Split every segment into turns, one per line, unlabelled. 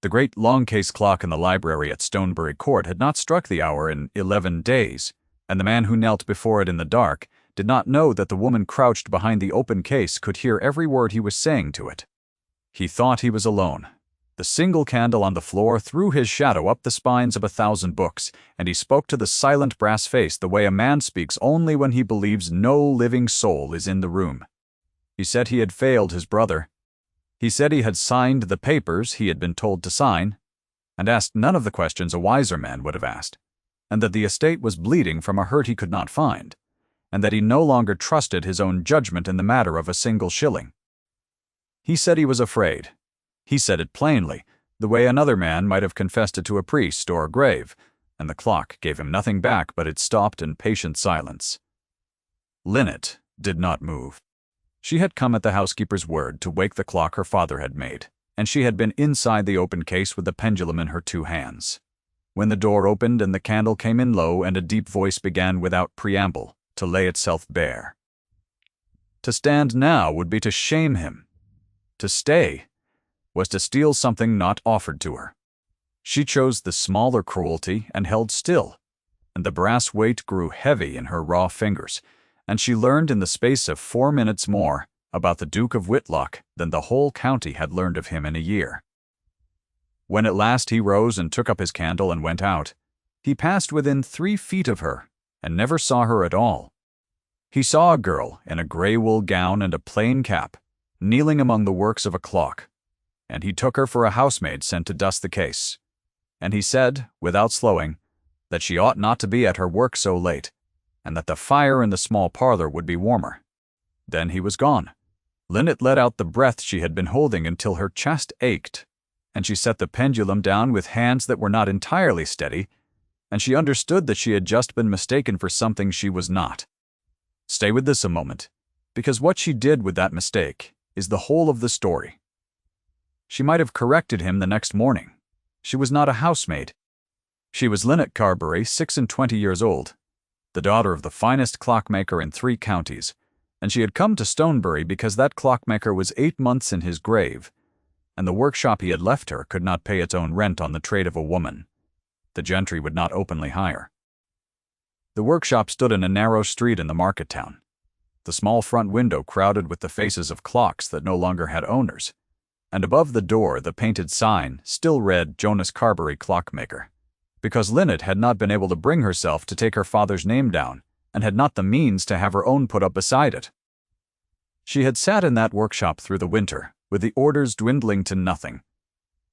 The great long-case clock in the library at Stonebury Court had not struck the hour in 11 days, and the man who knelt before it in the dark did not know that the woman crouched behind the open case could hear every word he was saying to it. He thought he was alone. The single candle on the floor threw his shadow up the spines of 1,000 books, and he spoke to the silent brass face the way a man speaks only when he believes no living soul is in the room. He said he had failed his brother. He said he had signed the papers he had been told to sign, and asked none of the questions a wiser man would have asked, and that the estate was bleeding from a hurt he could not find, and that he no longer trusted his own judgment in the matter of a single shilling. He said he was afraid. He said it plainly, the way another man might have confessed it to a priest or a grave, and the clock gave him nothing back but its stopped and patient silence. Linnet did not move. She had come at the housekeeper's word to wake the clock her father had made, and she had been inside the open case with the pendulum in her 2 hands. When the door opened and the candle came in low and a deep voice began without preamble to lay itself bare. To stand now would be to shame him. To stay was to steal something not offered to her. She chose the smaller cruelty and held still, and the brass weight grew heavy in her raw fingers, and she learned in the space of 4 minutes more about the Duke of Whitlock than the whole county had learned of him in a year. When at last he rose and took up his candle and went out, he passed within 3 feet of her and never saw her at all. He saw a girl in a gray wool gown and a plain cap, kneeling among the works of a clock, and he took her for a housemaid sent to dust the case. And he said, without slowing, that she ought not to be at her work so late, and that the fire in the small parlor would be warmer. Then he was gone. Linnet let out the breath she had been holding until her chest ached, and she set the pendulum down with hands that were not entirely steady, and she understood that she had just been mistaken for something she was not. Stay with this a moment, because what she did with that mistake is the whole of the story. She might have corrected him the next morning. She was not a housemaid. She was Linnet Carberry, 26 years old, the daughter of the finest clockmaker in 3 counties, and she had come to Stonebury because that clockmaker was 8 months in his grave, and the workshop he had left her could not pay its own rent on the trade of a woman. The gentry would not openly hire. The workshop stood in a narrow street in the market town, the small front window crowded with the faces of clocks that no longer had owners, and above the door the painted sign still read Jonas Carberry Clockmaker, because Linnet had not been able to bring herself to take her father's name down, and had not the means to have her own put up beside it. She had sat in that workshop through the winter, with the orders dwindling to nothing,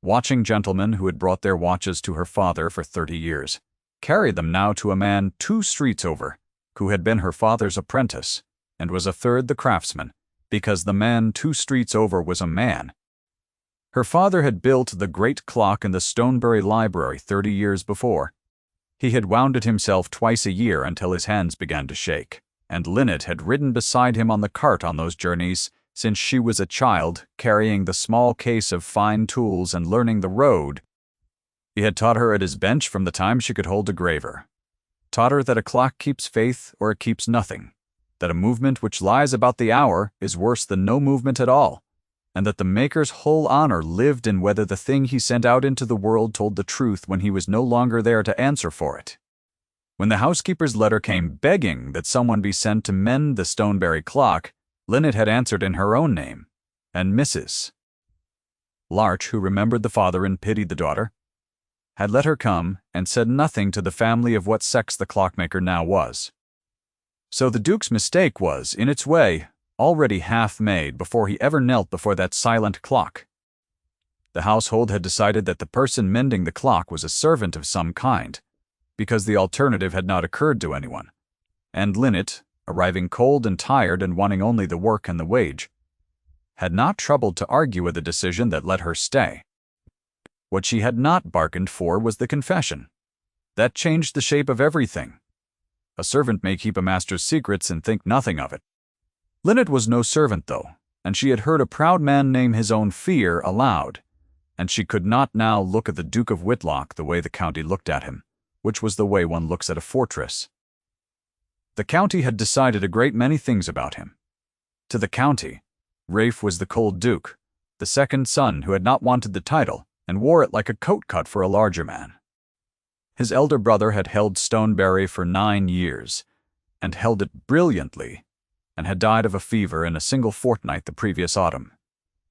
watching gentlemen who had brought their watches to her father for 30 years, carry them now to a man 2 streets over, who had been her father's apprentice, and was a third the craftsman, because the man 2 streets over was a man. Her father had built the great clock in the Stonebury Library 30 years before. He had wound it himself twice a year until his hands began to shake, and Linnet had ridden beside him on the cart on those journeys since she was a child, carrying the small case of fine tools and learning the road. He had taught her at his bench from the time she could hold a graver, taught her that a clock keeps faith or it keeps nothing, that a movement which lies about the hour is worse than no movement at all, and that the maker's whole honor lived in whether the thing he sent out into the world told the truth when he was no longer there to answer for it. When the housekeeper's letter came begging that someone be sent to mend the Stonebury clock, Linnet had answered in her own name, and Mrs. Larch, who remembered the father and pitied the daughter, had let her come and said nothing to the family of what sex the clockmaker now was. So the Duke's mistake was, in its way, already half made before he ever knelt before that silent clock. The household had decided that the person mending the clock was a servant of some kind, because the alternative had not occurred to anyone, and Linnet, arriving cold and tired and wanting only the work and the wage, had not troubled to argue with the decision that let her stay. What she had not bargained for was the confession. That changed the shape of everything. A servant may keep a master's secrets and think nothing of it. Linnet was no servant, though, and she had heard a proud man name his own fear aloud, and she could not now look at the Duke of Whitlock the way the county looked at him, which was the way one looks at a fortress. The county had decided a great many things about him. To the county, Rafe was the cold duke, the second son who had not wanted the title, and wore it like a coat cut for a larger man. His elder brother had held Stonebury for 9 years, and held it brilliantly, and had died of a fever in a single fortnight the previous autumn,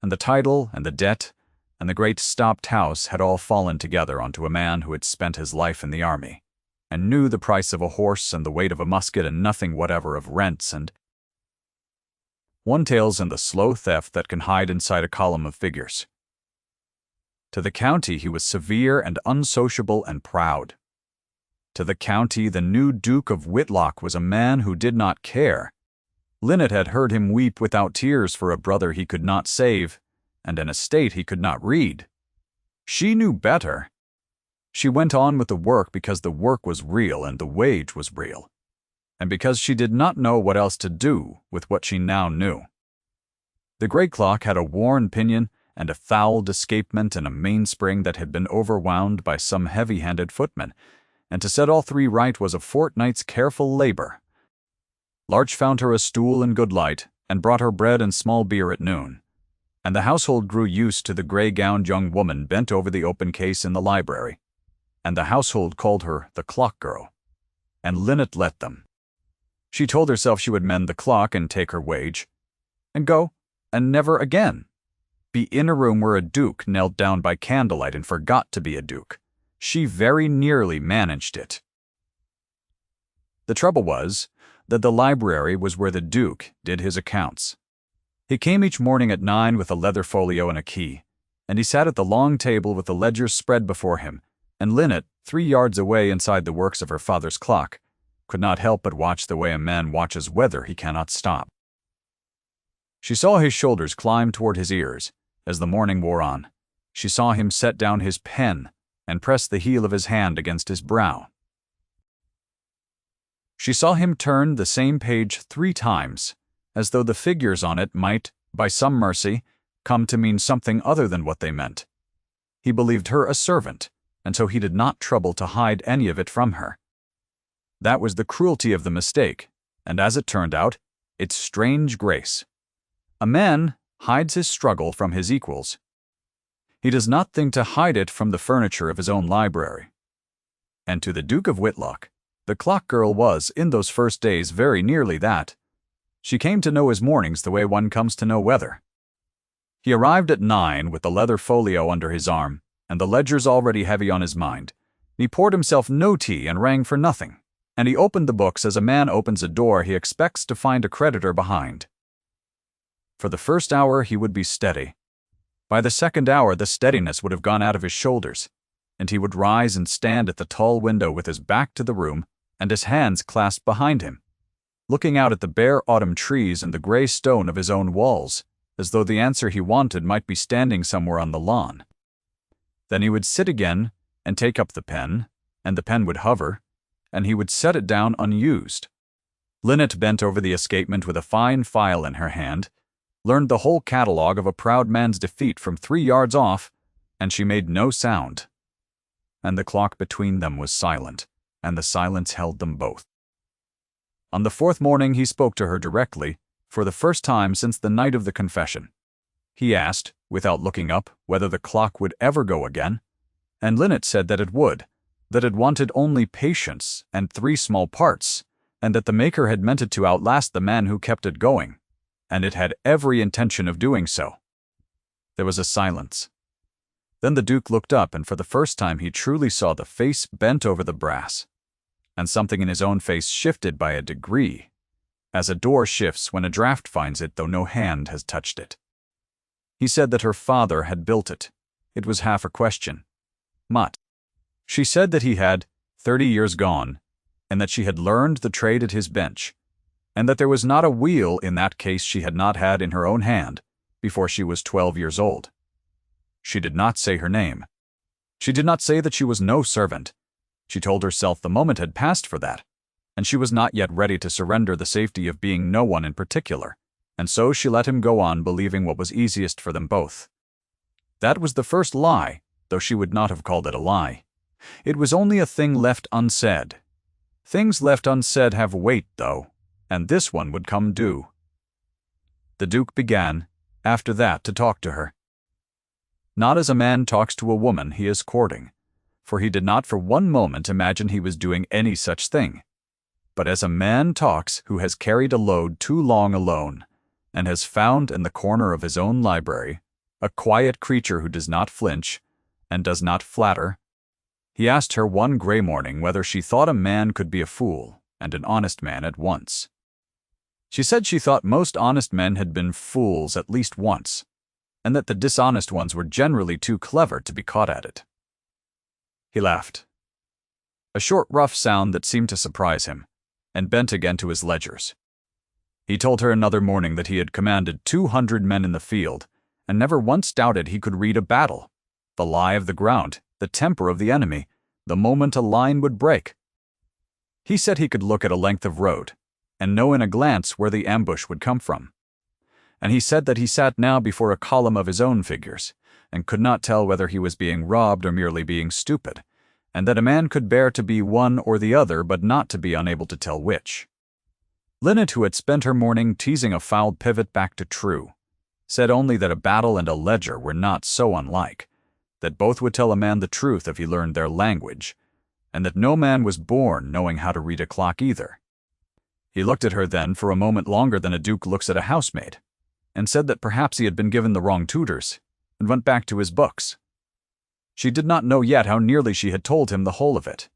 and the title and the debt and the great stopped house had all fallen together onto a man who had spent his life in the army, and knew the price of a horse and the weight of a musket and nothing whatever of rents and one-tails and the slow theft that can hide inside a column of figures. To the county he was severe and unsociable and proud. To the county the new Duke of Whitlock was a man who did not care. Linnet had heard him weep without tears for a brother he could not save, and an estate he could not read. She knew better. She went on with the work because the work was real and the wage was real, and because she did not know what else to do with what she now knew. The great clock had a worn pinion and a fouled escapement and a mainspring that had been overwound by some heavy-handed footman, and to set all three right was a fortnight's careful labor. Larch found her a stool in good light, and brought her bread and small beer at noon, and the household grew used to the grey-gowned young woman bent over the open case in the library, and the household called her the clock girl, and Linnet let them. She told herself she would mend the clock and take her wage, and go, and never again be in a room where a duke knelt down by candlelight and forgot to be a duke. She very nearly managed it. The trouble was that the library was where the duke did his accounts. He came each morning at 9 with a leather folio and a key, and he sat at the long table with the ledgers spread before him, and Linnet, 3 yards away inside the works of her father's clock, could not help but watch the way a man watches weather he cannot stop. She saw his shoulders climb toward his ears as the morning wore on. She saw him set down his pen and press the heel of his hand against his brow. She saw him turn the same page 3 times, as though the figures on it might, by some mercy, come to mean something other than what they meant. He believed her a servant, and so he did not trouble to hide any of it from her. That was the cruelty of the mistake, and as it turned out, its strange grace. A man hides his struggle from his equals. He does not think to hide it from the furniture of his own library. And to the Duke of Whitlock, the clock girl was, in those first days, very nearly that. She came to know his mornings the way one comes to know weather. He arrived at 9 with the leather folio under his arm, and the ledgers already heavy on his mind. He poured himself no tea and rang for nothing, and he opened the books as a man opens a door he expects to find a creditor behind. For the first hour he would be steady. By the second hour the steadiness would have gone out of his shoulders, and he would rise and stand at the tall window with his back to the room and his hands clasped behind him, looking out at the bare autumn trees and the gray stone of his own walls, as though the answer he wanted might be standing somewhere on the lawn. Then he would sit again and take up the pen, and the pen would hover, and he would set it down unused. Linnet bent over the escapement with a fine file in her hand, learned the whole catalogue of a proud man's defeat from 3 yards off, and she made no sound. And the clock between them was silent, and the silence held them both. On the 4th morning he spoke to her directly, for the first time since the night of the confession. He asked, without looking up, whether the clock would ever go again, and Linnet said that it would, that it wanted only patience and 3 small parts, and that the maker had meant it to outlast the man who kept it going, and it had every intention of doing so. There was a silence. Then the Duke looked up, and for the first time he truly saw the face bent over the brass, and something in his own face shifted by a degree, as a door shifts when a draught finds it though no hand has touched it. He said that her father had built it. It was half a question. Mutt. She said that he had 30 years gone, and that she had learned the trade at his bench, and that there was not a wheel in that case she had not had in her own hand before she was 12 years old. She did not say her name. She did not say that she was no servant. She told herself the moment had passed for that, and she was not yet ready to surrender the safety of being no one in particular, and so she let him go on believing what was easiest for them both. That was the first lie, though she would not have called it a lie. It was only a thing left unsaid. Things left unsaid have weight, though, and this one would come due. The Duke began, after that, to talk to her. not as a man talks to a woman he is courting, for he did not for one moment imagine he was doing any such thing, but as a man talks who has carried a load too long alone, and has found in the corner of his own library a quiet creature who does not flinch and does not flatter. He asked her one gray morning whether she thought a man could be a fool and an honest man at once. She said she thought most honest men had been fools at least once, and that the dishonest ones were generally too clever to be caught at it. He laughed, a short rough sound that seemed to surprise him, and bent again to his ledgers. He told her another morning that he had commanded 200 men in the field, and never once doubted he could read a battle, the lie of the ground, the temper of the enemy, the moment a line would break. He said he could look at a length of road, and know in a glance where the ambush would come from. And he said that he sat now before a column of his own figures, and could not tell whether he was being robbed or merely being stupid, and that a man could bear to be one or the other but not to be unable to tell which. Linnet, who had spent her morning teasing a foul pivot back to true, said only that a battle and a ledger were not so unlike, that both would tell a man the truth if he learned their language, and that no man was born knowing how to read a clock either. He looked at her then for a moment longer than a duke looks at a housemaid, and said that perhaps he had been given the wrong tutors, and went back to his books. She did not know yet how nearly she had told him the whole of it.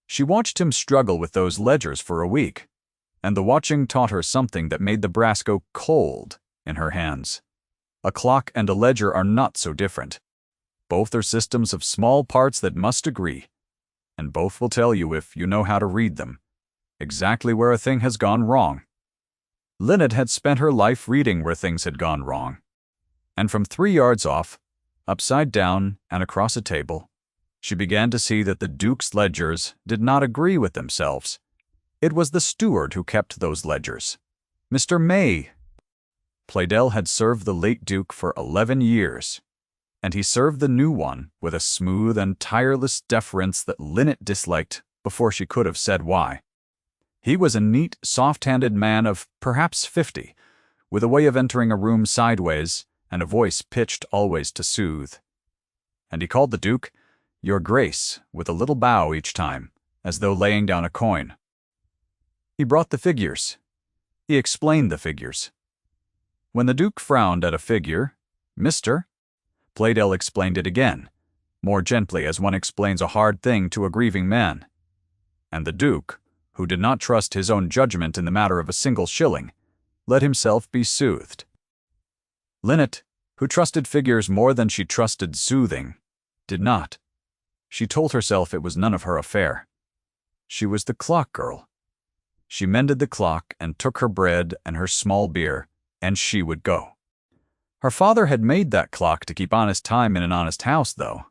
She watched him struggle with those ledgers for a week, and the watching taught her something that made the brass go cold in her hands. A clock and a ledger are not so different. Both are systems of small parts that must agree, and both will tell you, if you know how to read them, exactly where a thing has gone wrong. Linnet had spent her life reading where things had gone wrong, and from 3 yards off, upside down and across a table, she began to see that the Duke's ledgers did not agree with themselves. It was the steward who kept those ledgers, Mr. May. Pleydell had served the late Duke for 11 years, and he served the new one with a smooth and tireless deference that Linnet disliked before she could have said why. He was a neat, soft-handed man of perhaps 50, with a way of entering a room sideways and a voice pitched always to soothe. And he called the Duke "Your Grace" with a little bow each time, as though laying down a coin. He brought the figures. He explained the figures. When the Duke frowned at a figure, "Mister," Pleydell explained it again, more gently as one explains a hard thing to a grieving man. And the Duke, who did not trust his own judgment in the matter of a single shilling, let himself be soothed. Linnet, who trusted figures more than she trusted soothing, did not. She told herself it was none of her affair. She was the clock girl. She mended the clock and took her bread and her small beer, and she would go. Her father had made that clock to keep honest time in an honest house, though,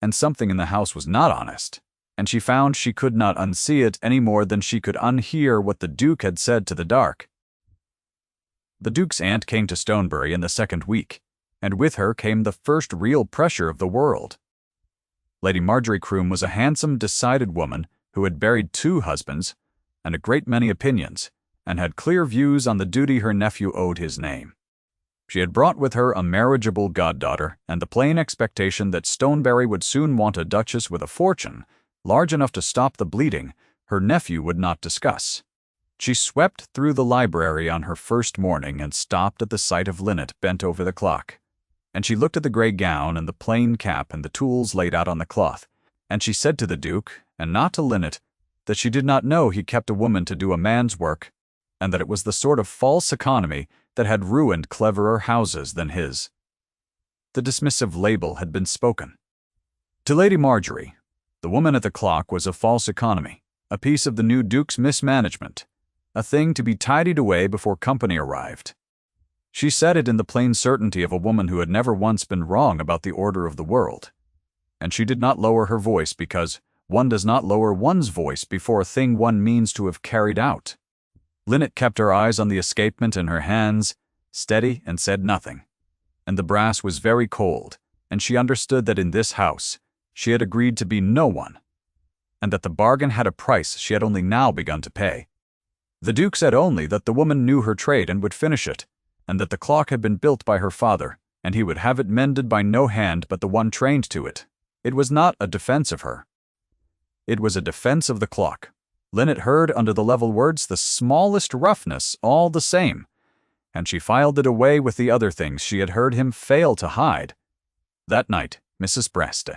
and something in the house was not honest, and she found she could not unsee it any more than she could unhear what the Duke had said to the dark. The Duke's aunt came to Stonebury in the 2nd week, and with her came the first real pressure of the world. Lady Marjorie Croom was a handsome, decided woman who had buried 2 husbands and a great many opinions, and had clear views on the duty her nephew owed his name. She had brought with her a marriageable goddaughter and the plain expectation that Stonebury would soon want a duchess with a fortune large enough to stop the bleeding her nephew would not discuss. She swept through the library on her first morning and stopped at the sight of Linnet bent over the clock, and she looked at the gray gown and the plain cap and the tools laid out on the cloth, and she said to the Duke, and not to Linnet, that she did not know he kept a woman to do a man's work, and that it was the sort of false economy that had ruined cleverer houses than his. The dismissive label had been spoken. To Lady Marjorie, the woman at the clock was a false economy, a piece of the new Duke's mismanagement, a thing to be tidied away before company arrived. She said it in the plain certainty of a woman who had never once been wrong about the order of the world, and she did not lower her voice because one does not lower one's voice before a thing one means to have carried out. Linnet kept her eyes on the escapement in her hands, steady, and said nothing, and the brass was very cold, and she understood that in this house she had agreed to be no one, and that the bargain had a price she had only now begun to pay. The Duke said only that the woman knew her trade and would finish it, and that the clock had been built by her father, and he would have it mended by no hand but the one trained to it. It was not a defense of her. It was a defense of the clock. Linnet heard under the level words the smallest roughness all the same, and she filed it away with the other things she had heard him fail to hide. That night, Mrs. Breste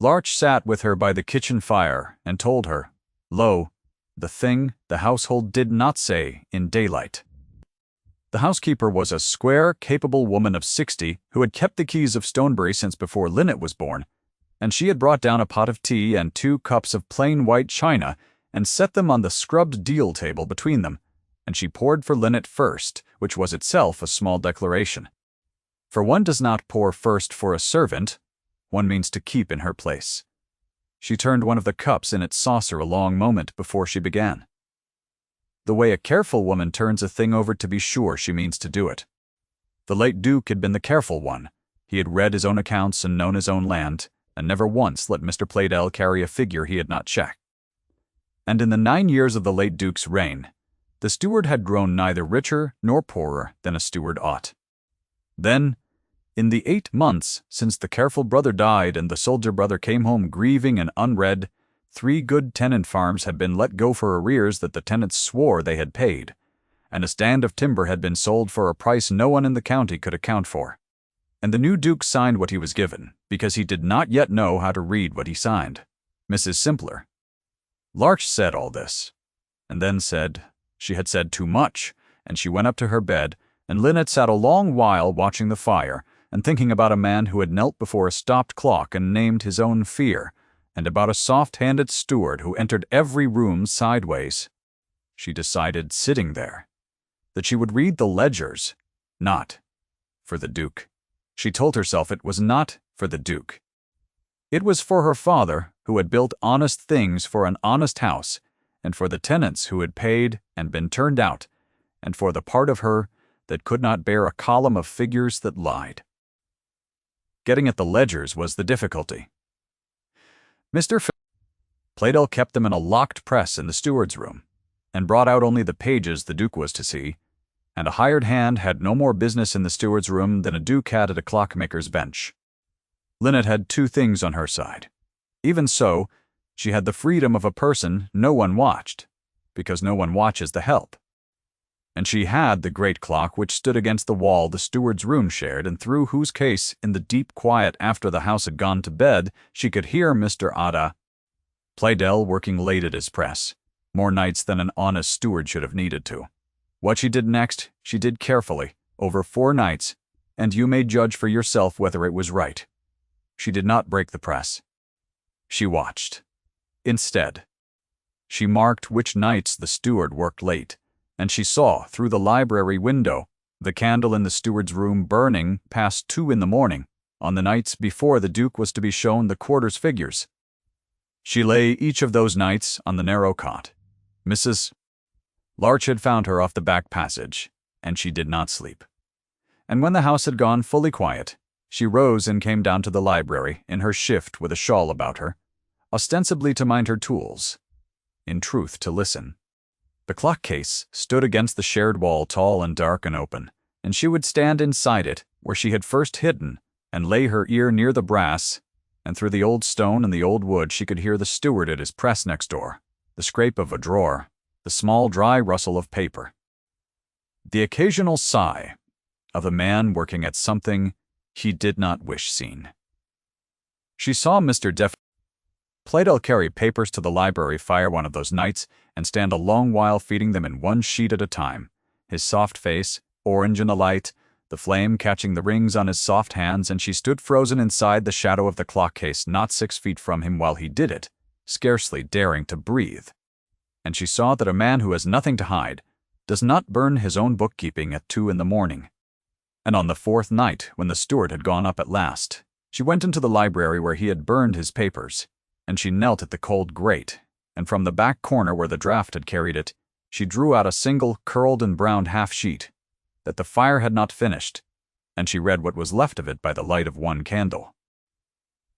Larch sat with her by the kitchen fire and told her, lo, the thing the household did not say in daylight. The housekeeper was a square, capable woman of 60 who had kept the keys of Stonebury since before Linnet was born, and she had brought down a pot of tea and 2 cups of plain white china and set them on the scrubbed deal table between them, and she poured for Linnet first, which was itself a small declaration. For one does not pour first for a servant, one means to keep in her place. She turned one of the cups in its saucer a long moment before she began. The way a careful woman turns a thing over to be sure she means to do it. The late Duke had been the careful one. He had read his own accounts and known his own land, and never once let Mr. Pleydell carry a figure he had not checked. And in the 9 years of the late Duke's reign, the steward had grown neither richer nor poorer than a steward ought. Then, in the 8 months since the careful brother died and the soldier brother came home grieving and unread, 3 good tenant farms had been let go for arrears that the tenants swore they had paid, and a stand of timber had been sold for a price no one in the county could account for. And the new Duke signed what he was given, because he did not yet know how to read what he signed. Mrs. Simpler Larch said all this, and then said she had said too much, and she went up to her bed, and Linnet sat a long while watching the fire, and thinking about a man who had knelt before a stopped clock and named his own fear, and about a soft-handed steward who entered every room sideways. She decided, sitting there, that she would read the ledgers, not for the Duke. She told herself it was not for the Duke. It was for her father, who had built honest things for an honest house, and for the tenants who had paid and been turned out, and for the part of her that could not bear a column of figures that lied. Getting at the ledgers was the difficulty. Mr. Pleydell kept them in a locked press in the steward's room, and brought out only the pages the Duke was to see, and a hired hand had no more business in the steward's room than a Duke had at a clockmaker's bench. Linnet had 2 things on her side. Even so, she had the freedom of a person no one watched, because no one watches the help. And she had the great clock which stood against the wall the steward's room shared, and through whose case, in the deep quiet after the house had gone to bed, she could hear Mr. Ada Pleydell working late at his press, more nights than an honest steward should have needed to. What she did next, she did carefully, over 4 nights, and you may judge for yourself whether it was right. She did not break the press. She watched. Instead, she marked which nights the steward worked late, and she saw, through the library window, the candle in the steward's room burning past 2 in the morning, on the nights before the Duke was to be shown the quarters figures. She lay each of those nights on the narrow cot. Mrs. Larch had found her off the back passage, and she did not sleep. And when the house had gone fully quiet, she rose and came down to the library in her shift with a shawl about her, ostensibly to mind her tools, in truth to listen. The clock case stood against the shared wall, tall and dark and open, and she would stand inside it, where she had first hidden, and lay her ear near the brass, and through the old stone and the old wood she could hear the steward at his press next door, the scrape of a drawer, the small dry rustle of paper, the occasional sigh of a man working at something he did not wish seen. She saw Mr. Pleydell carry papers to the library fire one of those nights and stand a long while feeding them in one sheet at a time, his soft face, orange in the light, the flame catching the rings on his soft hands, and she stood frozen inside the shadow of the clock case not 6 feet from him while he did it, scarcely daring to breathe. And she saw that a man who has nothing to hide does not burn his own bookkeeping at 2 in the morning. And on the 4th night, when the steward had gone up at last, she went into the library where he had burned his papers, and she knelt at the cold grate, and from the back corner where the draught had carried it, she drew out a single curled and browned half-sheet that the fire had not finished, and she read what was left of it by the light of one candle.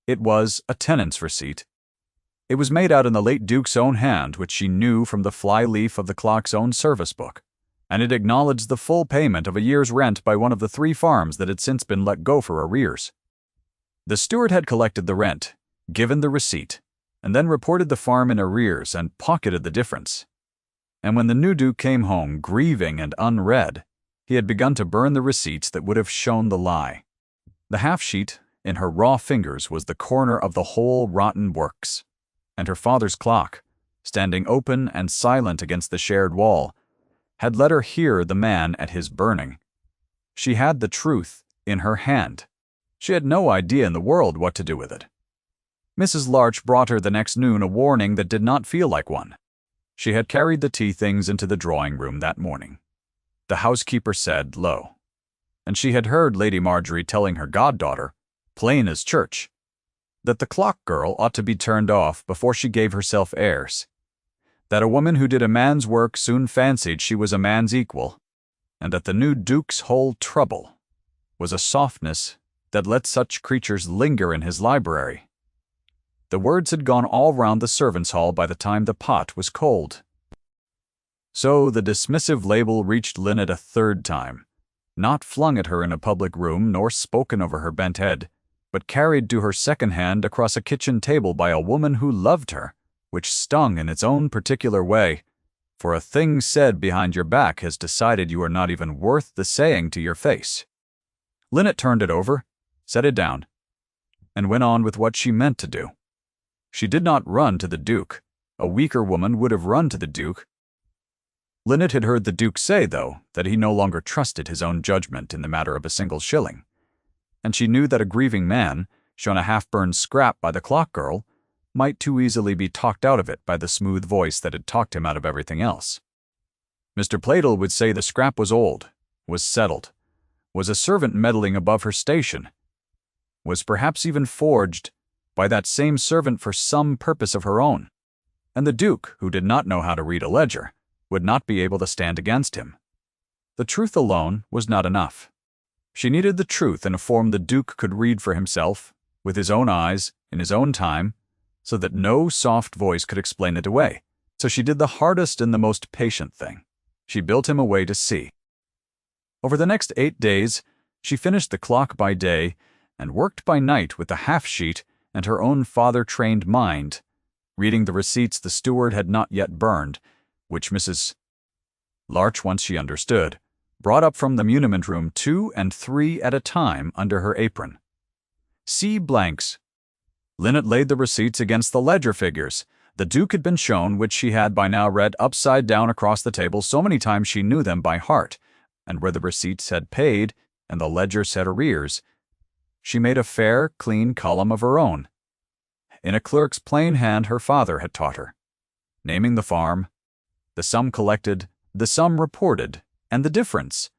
It was a tenant's receipt. It was made out in the late Duke's own hand, which she knew from the fly-leaf of the clock's own service book, and it acknowledged the full payment of a year's rent by one of the 3 farms that had since been let go for arrears. The steward had collected the rent, given the receipt, and then reported the farm in arrears and pocketed the difference. And when the new Duke came home, grieving and unread, he had begun to burn the receipts that would have shown the lie. The half-sheet, in her raw fingers, was the corner of the whole rotten works, and her father's clock, standing open and silent against the shared wall, had let her hear the man at his burning. She had the truth in her hand. She had no idea in the world what to do with it. Mrs. Larch brought her the next noon a warning that did not feel like one. She had carried the tea things into the drawing-room that morning. The housekeeper said, low, and she had heard Lady Marjorie telling her goddaughter, plain as church, that the clock girl ought to be turned off before she gave herself airs, that a woman who did a man's work soon fancied she was a man's equal, and that the new Duke's whole trouble was a softness that let such creatures linger in his library. The words had gone all round the servants' hall by the time the pot was cold. So the dismissive label reached Linnet a 3rd time, not flung at her in a public room nor spoken over her bent head, but carried to her second hand across a kitchen table by a woman who loved her, which stung in its own particular way, for a thing said behind your back has decided you are not even worth the saying to your face. Linnet turned it over, set it down, and went on with what she meant to do. She did not run to the Duke. A weaker woman would have run to the Duke. Linnet had heard the Duke say, though, that he no longer trusted his own judgment in the matter of a single shilling, and she knew that a grieving man, shown a half-burned scrap by the clock girl, might too easily be talked out of it by the smooth voice that had talked him out of everything else. Mr. Plaidle would say the scrap was old, was settled, was a servant meddling above her station, was perhaps even forged by that same servant for some purpose of her own, and the Duke, who did not know how to read a ledger, would not be able to stand against him. The truth alone was not enough. She needed the truth in a form the Duke could read for himself, with his own eyes, in his own time, so that no soft voice could explain it away. So she did the hardest and the most patient thing. She built him a way to see. Over the next 8 days, she finished the clock by day and worked by night with the half-sheet and her own father-trained mind, reading the receipts the steward had not yet burned, which Mrs. Larch, once she understood, brought up from the muniment room 2 and 3 at a time under her apron. See blanks. Linnet laid the receipts against the ledger figures the Duke had been shown, which she had by now read upside down across the table so many times she knew them by heart, and where the receipts said paid and the ledger said arrears, she made a fair, clean column of her own, in a clerk's plain hand her father had taught her, naming the farm, the sum collected, the sum reported, and the difference,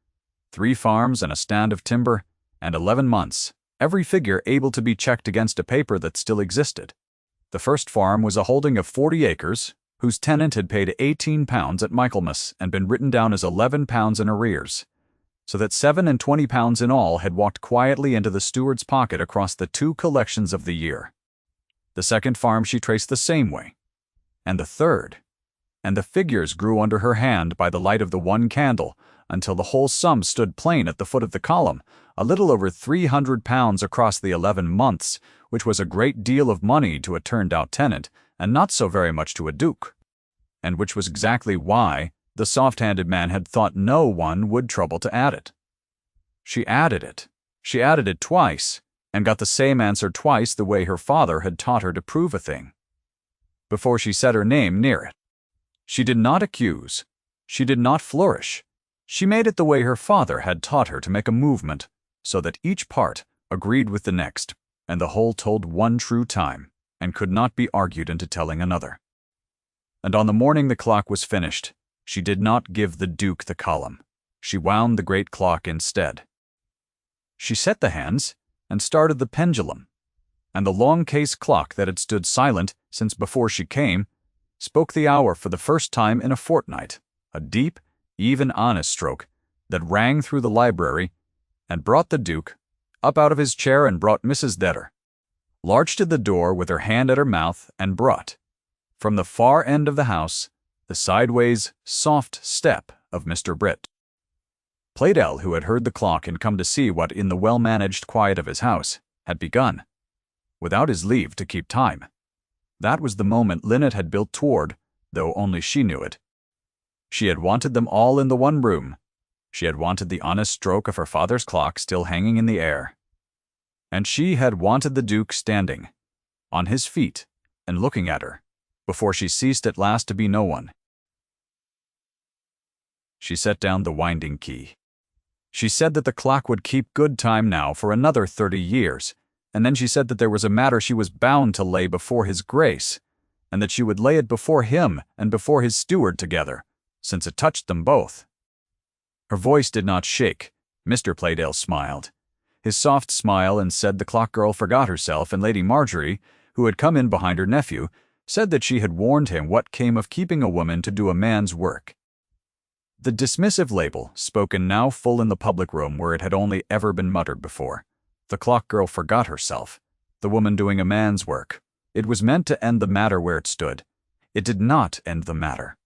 3 farms and a stand of timber, and 11 months, every figure able to be checked against a paper that still existed. The first farm was a holding of 40 acres, whose tenant had paid £18 at Michaelmas and been written down as £11 in arrears, so that £27 in all had walked quietly into the steward's pocket across the 2 collections of the year. The second farm she traced the same way, and the third, and the figures grew under her hand by the light of the one candle until the whole sum stood plain at the foot of the column, a little over £300 across the 11 months, which was a great deal of money to a turned-out tenant, and not so very much to a duke, and which was exactly why the soft-handed man had thought no one would trouble to add it. She added it. She added it twice, and got the same answer twice the way her father had taught her to prove a thing, before she set her name near it. She did not accuse. She did not flourish. She made it the way her father had taught her to make a movement, so that each part agreed with the next, and the whole told one true time, and could not be argued into telling another. And on the morning the clock was finished, she did not give the Duke the column. She wound the great clock instead. She set the hands, and started the pendulum, and the long case clock that had stood silent since before she came, spoke the hour for the first time in a fortnight, a deep, even honest stroke that rang through the library and brought the Duke up out of his chair and brought Mrs. Detter, Larch to the door with her hand at her mouth, and brought, from the far end of the house, the sideways, soft step of Mr. Britt. Playdell, who had heard the clock and come to see what in the well-managed quiet of his house had begun, without his leave to keep time. That was the moment Lynette had built toward, though only she knew it. She had wanted them all in the one room. She had wanted the honest stroke of her father's clock still hanging in the air. And she had wanted the Duke standing, on his feet, and looking at her, before she ceased at last to be no one. She set down the winding key. She said that the clock would keep good time now for another 30 years, and then she said that there was a matter she was bound to lay before his grace, and that she would lay it before him and before his steward together, since it touched them both. Her voice did not shake. Mr. Playdell smiled his soft smile and said the clock girl forgot herself, and Lady Marjorie, who had come in behind her nephew, said that she had warned him what came of keeping a woman to do a man's work. The dismissive label, spoken now full in the public room where it had only ever been muttered before. The clock girl forgot herself. The woman doing a man's work. It was meant to end the matter where it stood. It did not end the matter.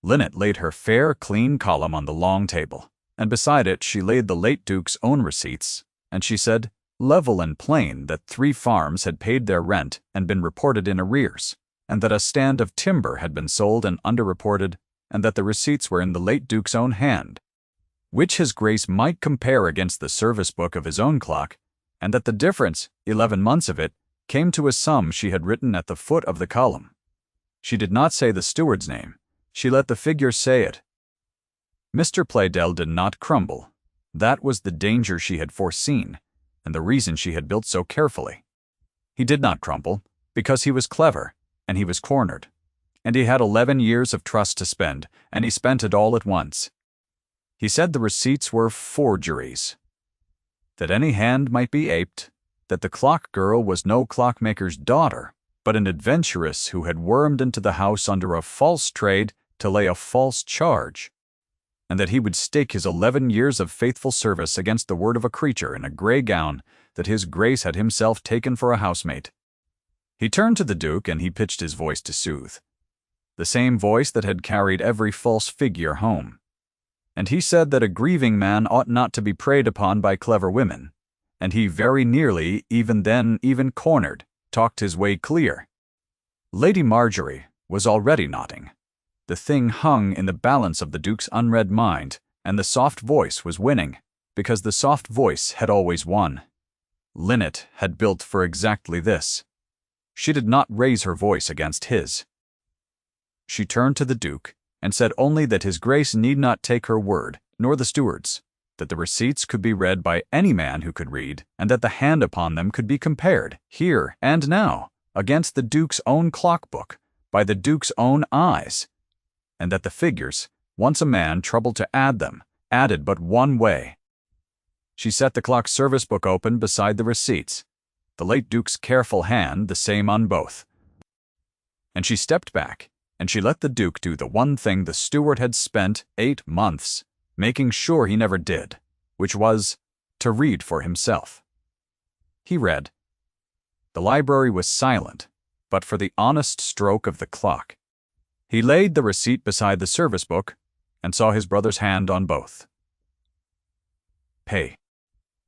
Lynette laid her fair, clean column on the long table, and beside it she laid the late Duke's own receipts, and she said, level and plain, that 3 farms had paid their rent and been reported in arrears, and that a stand of timber had been sold and underreported, and that the receipts were in the late Duke's own hand, which his Grace might compare against the service book of his own clock, and that the difference, 11 months of it, came to a sum she had written at the foot of the column. She did not say the steward's name. She let the figure say it. Mr. Playdell did not crumble. That was the danger she had foreseen, and the reason she had built so carefully. He did not crumble, because he was clever, and he was cornered. And he had 11 years of trust to spend, and he spent it all at once. He said the receipts were forgeries. That any hand might be aped, that the clock girl was no clockmaker's daughter, but an adventuress who had wormed into the house under a false trade to lay a false charge, and that he would stake his 11 years of faithful service against the word of a creature in a gray gown that his Grace had himself taken for a housemate. He turned to the Duke and he pitched his voice to soothe, the same voice that had carried every false figure home. And he said that a grieving man ought not to be preyed upon by clever women, and he very nearly, even then, even cornered, talked his way clear. Lady Marjorie was already nodding. The thing hung in the balance of the Duke's unread mind, and the soft voice was winning, because the soft voice had always won. Lynette had built for exactly this. She did not raise her voice against his. She turned to the Duke and said only that his Grace need not take her word, nor the steward's, that the receipts could be read by any man who could read, and that the hand upon them could be compared, here and now, against the Duke's own clock-book, by the Duke's own eyes, and that the figures, once a man troubled to add them, added but one way. She set the clock service book open beside the receipts, the late Duke's careful hand the same on both. And she stepped back, and she let the Duke do the one thing the steward had spent 8 months making sure he never did, which was to read for himself. He read. The library was silent, but for the honest stroke of the clock. He laid the receipt beside the service book and saw his brother's hand on both. Pay.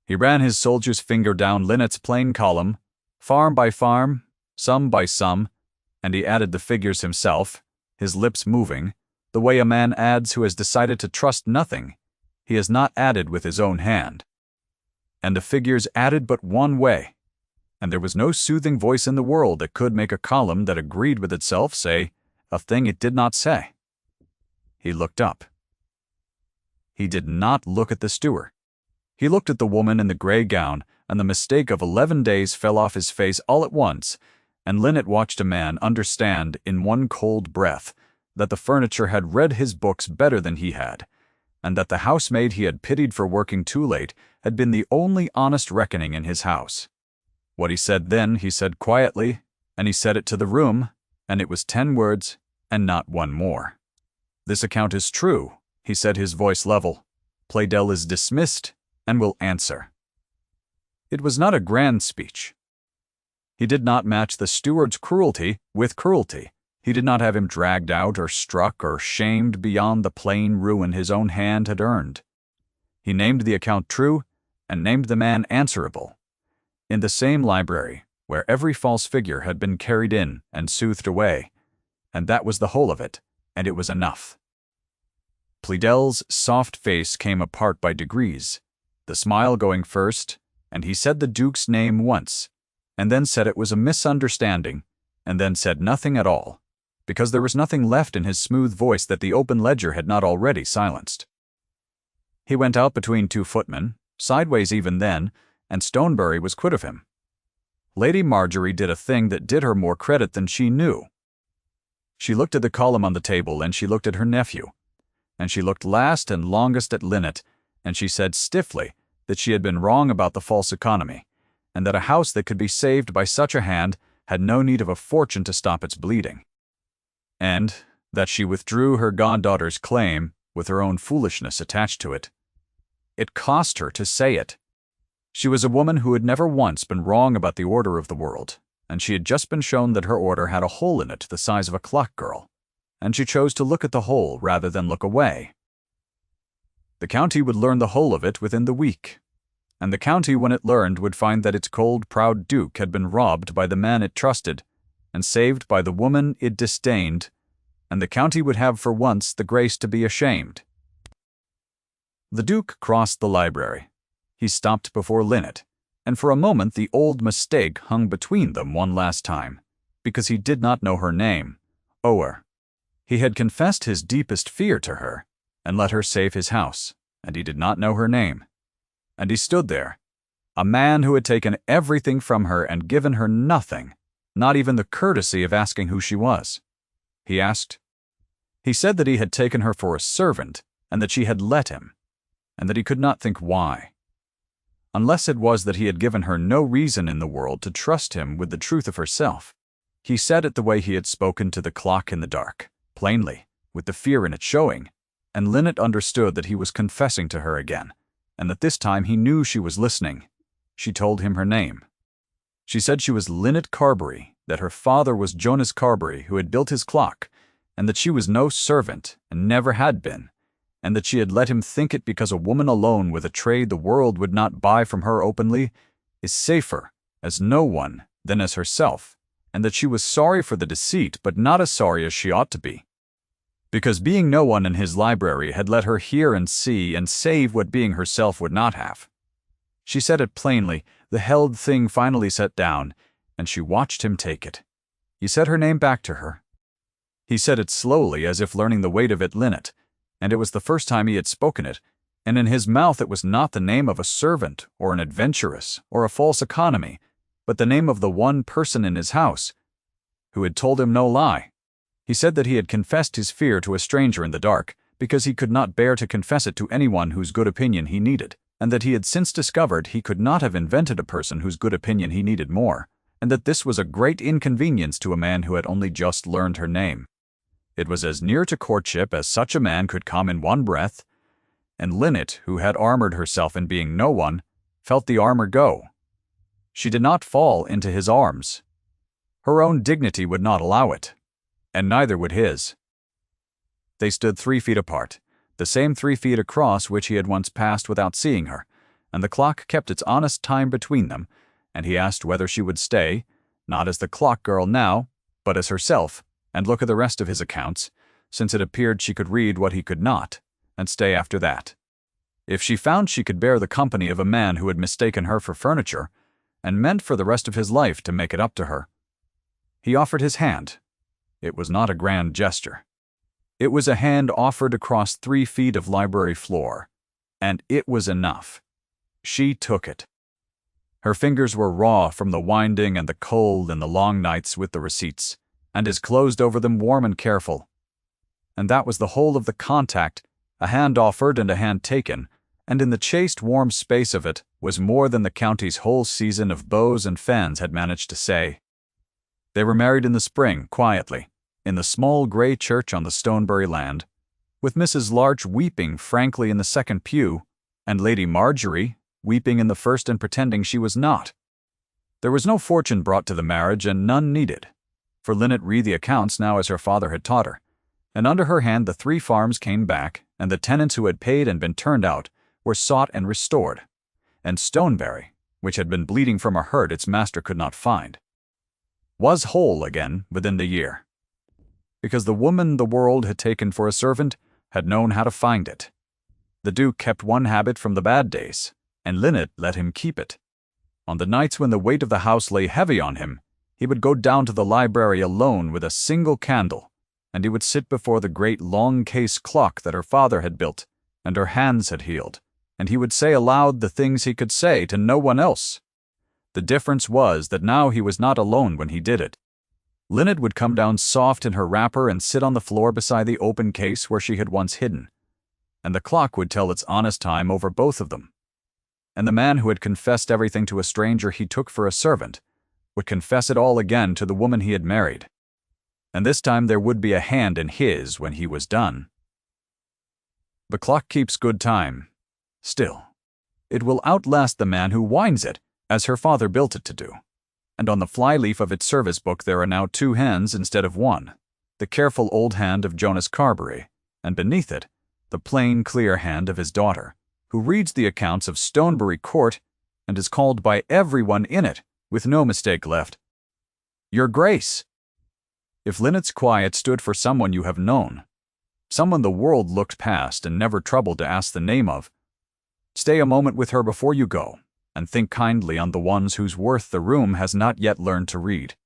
He ran his soldier's finger down Lynette's plain column, farm by farm, sum by sum, and he added the figures himself, his lips moving, the way a man adds who has decided to trust nothing. He has not added with his own hand. And the figures added but one way, and there was no soothing voice in the world that could make a column that agreed with itself say a thing it did not say. He looked up. He did not look at the steward. He looked at the woman in the gray gown, and the mistake of 11 days fell off his face all at once, and Lynette watched a man understand in one cold breath that the furniture had read his books better than he had, and that the housemaid he had pitied for working too late had been the only honest reckoning in his house. What he said then he said quietly, and he said it to the room, and it was 10 words and not one more. This account is true, he said, his voice level. Playdell is dismissed and will answer. It was not a grand speech. He did not match the steward's cruelty with cruelty, He did not have him dragged out or struck or shamed beyond the plain ruin his own hand had earned. He named the account true and named the man answerable. In the same library, where every false figure had been carried in and soothed away, and that was the whole of it, and it was enough. Pledel's soft face came apart by degrees, the smile going first, and he said the Duke's name once, and then said it was a misunderstanding, and then said nothing at all, because there was nothing left in his smooth voice that the open ledger had not already silenced. He went out between two footmen, sideways even then, and Stonebury was quit of him. Lady Marjorie did a thing that did her more credit than she knew. She looked at the column on the table, and she looked at her nephew, and she looked last and longest at Linnet, and she said stiffly that she had been wrong about the false economy, and that a house that could be saved by such a hand had no need of a fortune to stop its bleeding, and that she withdrew her goddaughter's claim with her own foolishness attached to it. It cost her to say it. She was a woman who had never once been wrong about the order of the world, and she had just been shown that her order had a hole in it the size of a clock girl, and she chose to look at the hole rather than look away. The county would learn the whole of it within the week, and the county, when it learned, would find that its cold, proud Duke had been robbed by the man it trusted, and saved by the woman it disdained, and the county would have for once the grace to be ashamed. The Duke crossed the library. He stopped before Linnet, and for a moment the old mistake hung between them one last time, because he did not know her name, Ower. He had confessed his deepest fear to her, and let her save his house, and he did not know her name. And he stood there, a man who had taken everything from her and given her nothing, not even the courtesy of asking who she was. He asked. He said that he had taken her for a servant, and that she had let him, and that he could not think why. Unless it was that he had given her no reason in the world to trust him with the truth of herself. He said it the way he had spoken to the clock in the dark, plainly, with the fear in it showing, and Linnet understood that he was confessing to her again, and that this time he knew she was listening. She told him her name. She said she was Linnet Carberry, that her father was Jonas Carberry, who had built his clock, and that she was no servant, and never had been, and that she had let him think it because a woman alone with a trade the world would not buy from her openly is safer, as no one, than as herself, and that she was sorry for the deceit, but not as sorry as she ought to be, because being no one in his library had let her hear and see and save what being herself would not have. She said it plainly, the held thing finally set down, and she watched him take it. He said her name back to her. He said it slowly, as if learning the weight of it Linnet, and it was the first time he had spoken it, and in his mouth it was not the name of a servant, or an adventuress, or a false economy, but the name of the one person in his house, who had told him no lie. He said that he had confessed his fear to a stranger in the dark, because he could not bear to confess it to anyone whose good opinion he needed, and that he had since discovered he could not have invented a person whose good opinion he needed more, and that this was a great inconvenience to a man who had only just learned her name. It was as near to courtship as such a man could come in one breath, and Linnet, who had armored herself in being no one, felt the armor go. She did not fall into his arms. Her own dignity would not allow it, and neither would his. They stood 3 feet apart, the same 3 feet across which he had once passed without seeing her, and the clock kept its honest time between them, and he asked whether she would stay, not as the clock girl now, but as herself, and look at the rest of his accounts, since it appeared she could read what he could not, and stay after that. If she found she could bear the company of a man who had mistaken her for furniture, and meant for the rest of his life to make it up to her. He offered his hand. It was not a grand gesture. It was a hand offered across 3 feet of library floor, and it was enough. She took it. Her fingers were raw from the winding and the cold and the long nights with the receipts, and his closed over them warm and careful. And that was the whole of the contact, a hand offered and a hand taken, and in the chaste warm space of it was more than the county's whole season of bows and fens had managed to say. They were married in the spring, quietly, in the small grey church on the Stonebury land, with Mrs. Larch weeping frankly in the second pew, and Lady Marjorie weeping in the first and pretending she was not. There was no fortune brought to the marriage, and none needed. for Linnet read the accounts now as her father had taught her, and under her hand the 3 farms came back, and the tenants who had paid and been turned out were sought and restored, and Stoneberry, which had been bleeding from a hurt its master could not find, was whole again within the year, because the woman the world had taken for a servant had known how to find it. The Duke kept one habit from the bad days, and Linnet let him keep it. On the nights when the weight of the house lay heavy on him, he would go down to the library alone with a single candle, and he would sit before the great long case clock that her father had built and her hands had healed, and he would say aloud the things he could say to no one else. The difference was that now he was not alone when he did it. Linnet would come down soft in her wrapper and sit on the floor beside the open case where she had once hidden, and the clock would tell its honest time over both of them. And the man who had confessed everything to a stranger he took for a servant would confess it all again to the woman he had married. And this time there would be a hand in his when he was done. The clock keeps good time. Still, it will outlast the man who winds it, as her father built it to do. And on the flyleaf of its service book there are now 2 hands instead of 1, the careful old hand of Jonas Carberry, and beneath it, the plain, clear hand of his daughter, who reads the accounts of Stonebury Court and is called by everyone in it, with no mistake left, Your Grace. If Linnet's quiet stood for someone you have known, someone the world looked past and never troubled to ask the name of, stay a moment with her before you go, and think kindly on the ones whose worth the room has not yet learned to read.